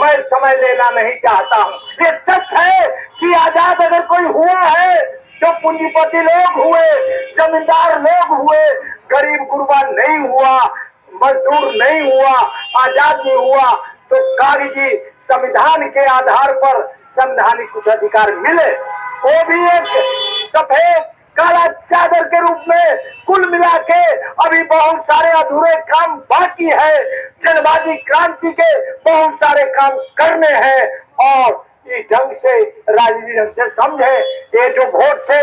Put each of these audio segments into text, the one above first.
मैं समय लेना नहीं चाहता हूँ। ये सच है कि आजाद अगर कोई हुआ है तो पूंजीपति लोग हुए, जमींदार लोग हुए, गरीब गुरबा नहीं हुआ, मजदूर नहीं हुआ, आजाद नहीं हुआ। तो कागजी संविधान के आधार पर संवैधानिक कुछ अधिकार मिले, वो भी एक सफेद काला चादर के रूप में। कुल मिला के अभी बहुत सारे अधूरे काम बाकी है। जनवादी क्रांति के बहुत सारे काम करने हैं और इस ढंग से राजनीति ढंग से समझे। ये जो वोट से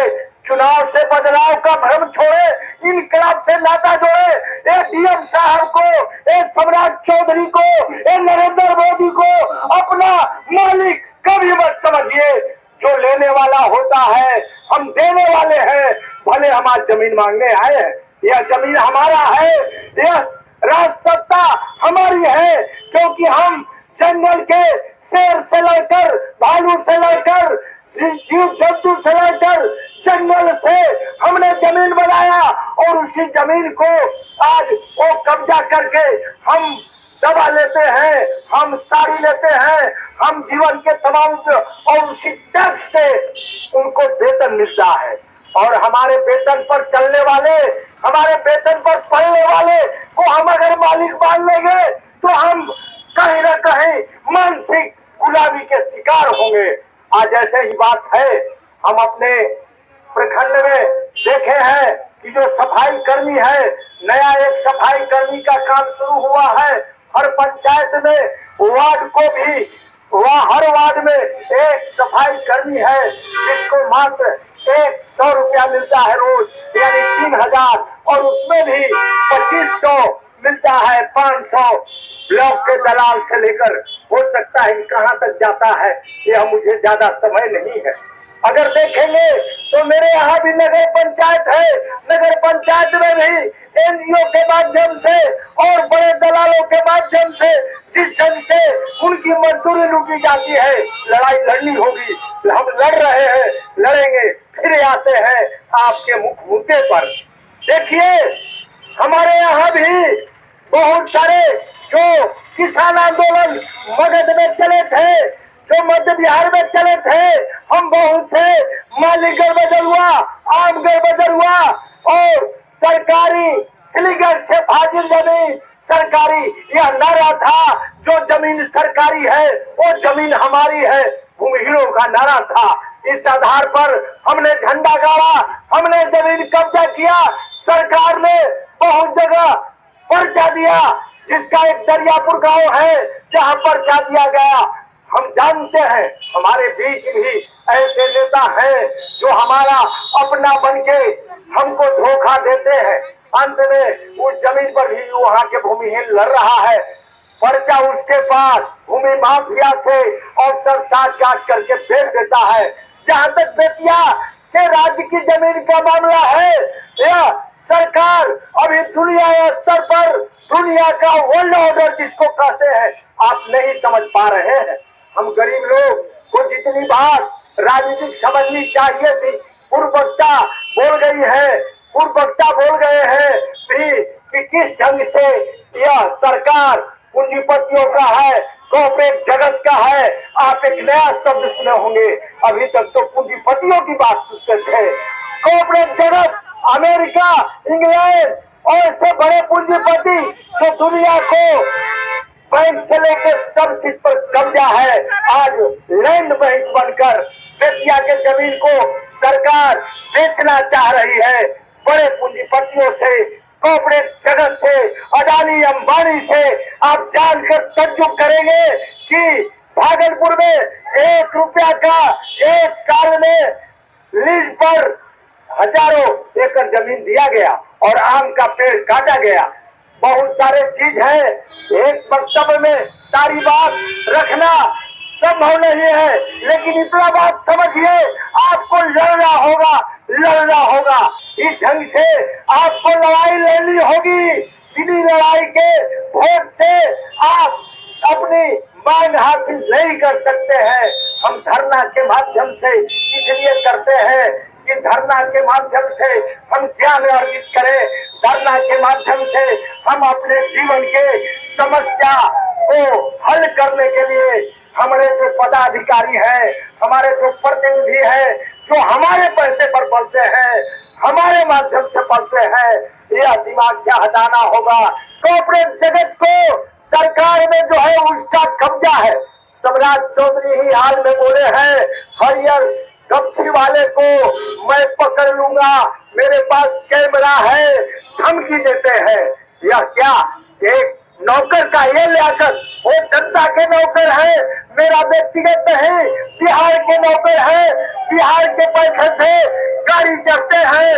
चुनाव से बदलाव का भ्रम छोड़े, इनकलाब से नाता जोड़े, ये डीएम साहब को, ये सम्राट चौधरी को, ये नरेंद्र मोदी को अपना मालिक कभी मत समझिए। जो लेने वाला होता है, हम देने वाले हैं। भले हमारी जमीन मांगने आए हैं, यह जमीन हमारा है, यह राज सत्ता हमारी है, क्योंकि हम जंगल के शेर से लेकर, भालू से लेकर, जीव जंतु से लेकर जंगल से हमने जमीन बनाया और उसी जमीन को आज वो कब्जा करके हम दबा लेते हैं, हम साड़ी लेते हैं, हम जीवन के तमाम और उसी टैक्स से उनको वेतन मिलता है। और हमारे वेतन पर चलने वाले, हमारे वेतन पर पलने वाले को हम अगर मालिक मान लेंगे तो हम कहीं न कहीं मानसिक गुलामी के शिकार होंगे। आज ऐसे ही बात है, हम अपने प्रखंड में देखे हैं कि जो सफाई कर्मी है, नया एक सफाई कर्मी का काम शुरू हुआ है। हर पंचायत में वार्ड को भी हर वार्ड में एक सफाई कर्मी है जिसको मात्र 100 रुपया मिलता है रोज, यानी 3000, और उसमें भी 2500 मिलता है, 500 ब्लॉक के दलाल से लेकर। हो सकता है कहां तक जाता है, यह मुझे ज्यादा समय नहीं है। अगर देखेंगे तो मेरे यहाँ भी नगर पंचायत है, नगर पंचायत में भी एनजीओ के माध्यम से और बड़े दलालों के माध्यम से जिस ढंग से उनकी मजदूरी लूटी जाती है, लड़ाई लड़नी होगी। हम लड़ रहे हैं, लड़ेंगे, फिर आते हैं आपके मुद्दे पर। देखिए हमारे यहाँ भी बहुत सारे जो किसान आंदोलन मगध में चले थे, जो मध्य बिहार में चले थे, हम बहुत थे, माली गड़बड़ हुआ, आम गड़बड़ हुआ और सरकारी सिलीगढ़ से फाजिल जमीन सरकारी, यह नारा था। जो जमीन सरकारी है वो जमीन हमारी है, भूमिहीनों का नारा था। इस आधार पर हमने झंडा गाड़ा, हमने जमीन कब्जा किया। सरकार ने बहुत जगह पर्चा दिया, जिसका एक दरियापुर गांव है जहां पर्चा दिया गया। हम जानते हैं हमारे बीच भी ऐसे नेता हैं जो हमारा अपना बनके हमको धोखा देते हैं। अंत में उस जमीन पर भी वहां के भूमिहीन लड़ रहा है, पर्चा उसके पास भूमि माफिया से और सब साथ काट करके बेच देता है। जहां तक बेतिया के राज्य की जमीन का मामला है, यह सरकार अभी दुनिया स्तर पर, दुनिया का वर्ल्ड ऑर्डर जिसको कहते हैं, आप नहीं समझ पा रहे हैं। हम गरीब लोग को जितनी बात राजनीतिक समझनी चाहिए थी, पूर्ववक्ता बोल गई है, पूर्ववक्ता बोल गए हैं कि किस ढंग से यह सरकार पूंजीपतियों का है, कॉर्पोरेट जगत का है। आप एक नया शब्द सुने होंगे, अभी तक तो पूंजीपतियों की बात सुनते थे। कॉर्पोरेट जगत, अमेरिका, इंग्लैंड और ऐसे बड़े पूंजीपति जो दुनिया को बैंक से लेकर सब चीज पर कब्जा है, आज लैंड बैंक बनकर बेतिया के जमीन को सरकार बेचना चाह रही है। बड़े पूंजीपतियों से, कॉर्पोरेट जगत से, अडानी अंबानी से आप जानकर तज्जुब करेंगे कि भागलपुर में 1 रुपया का एक साल में लीज पर हजारों एकड़ जमीन दिया गया और आम का पेड़ काटा गया। बहुत सारे चीज है, एक वक्तव्य में सारी बात रखना संभव नहीं है, लेकिन इतना बात समझिए, आपको लड़ना होगा, लड़ना होगा। इस ढंग से आपको लड़ाई लड़नी होगी। इन्हीं लड़ाई के वोट से आप अपनी मांग हासिल नहीं कर सकते हैं। हम धरना के माध्यम से इसलिए करते हैं कि धरना के माध्यम से हम ज्ञान अर्जित करें, धरना के माध्यम से हम अपने जीवन के समस्या को हल करने के लिए हमारे जो पदाधिकारी हैं, हमारे जो प्रतिनिधि हैं, जो हमारे पैसे पर पलते हैं, हमारे माध्यम से पलते हैं, यह दिमाग से हटाना होगा। कॉर्पोरेट जगत को सरकार में जो है उसका कब्जा है। सम्राट चौधरी ही हाल में बोले हैं, हरियर गमछी वाले को मैं पकड़ लूंगा, मेरे पास कैमरा है, धमकी देते हैं। यह क्या एक नौकर का ये लियाकत, वो जनता के नौकर है, मेरा व्यक्तिगत नहीं, बिहार के नौकर है, बिहार के पैसे से गाड़ी चढ़ते हैं।